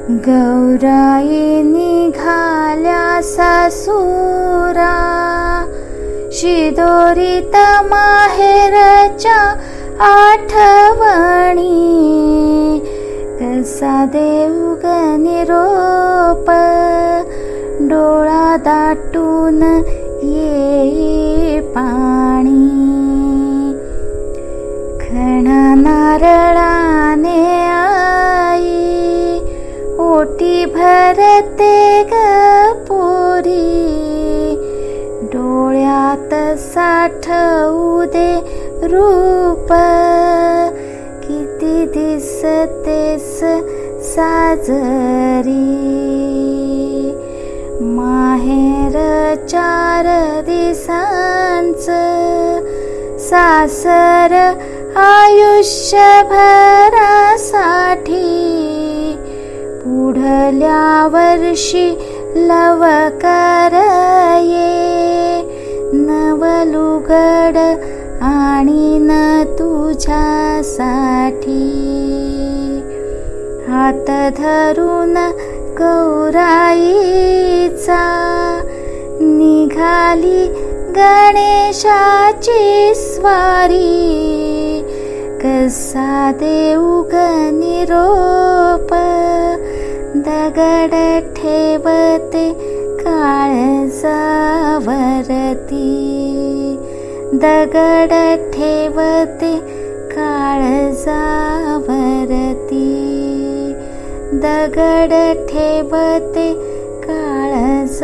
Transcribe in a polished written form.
गौराई निघाल्या सासुरा, शिदोरीत माहेरच्या आठवणी. कसा देऊ ग निरोप, डोळा दाटून ये पाणी. खण नारळाने आई, ओटी भरते ग पोरी. डोळ्यात साठवू दे रूप, किती दिसतेस साजरी. माहेर 4 दिवसांचं, सासर आयुष्यभरासाठी. पुढल्या वर्षी लवकर ये, नवलुगड आणीन तुझ्यासाठी. हात धरून गौराईचा, निघाली गणेशाची स्वारी. कसा देऊ ग निरोप, दगड ठेवते काळजावरती. दगड ठेवते काळजावरती. दगड ठेवते काळजावरती.